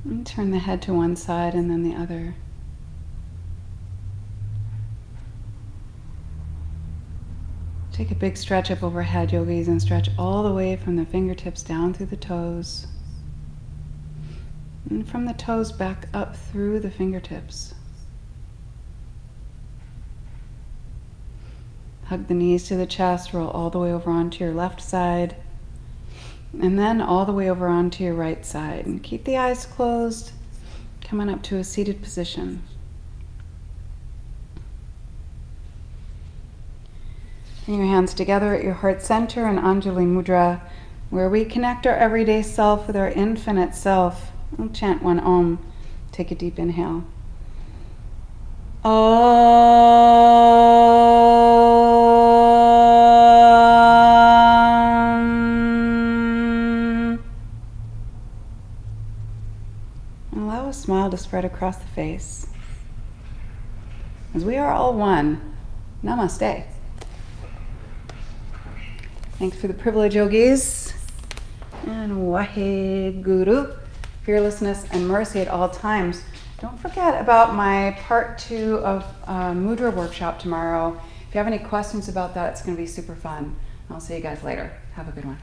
And turn the head to one side and then the other. Take a big stretch up overhead, yogis, and stretch all the way from the fingertips down through the toes. And from the toes back up through the fingertips. Hug the knees to the chest, roll all the way over onto your left side, and then all the way over onto your right side. And keep the eyes closed, coming up to a seated position. Bring your hands together at your heart center in Anjali Mudra, where we connect our everyday self with our infinite self. We'll chant one Om. Take a deep inhale. Om. And allow a smile to spread across the face. As we are all one, namaste. Thanks for the privilege, yogis. And Waheguru, fearlessness and mercy at all times. Don't forget about my part 2 of Mudra workshop tomorrow. If you have any questions about that, it's going to be super fun. I'll see you guys later. Have a good one.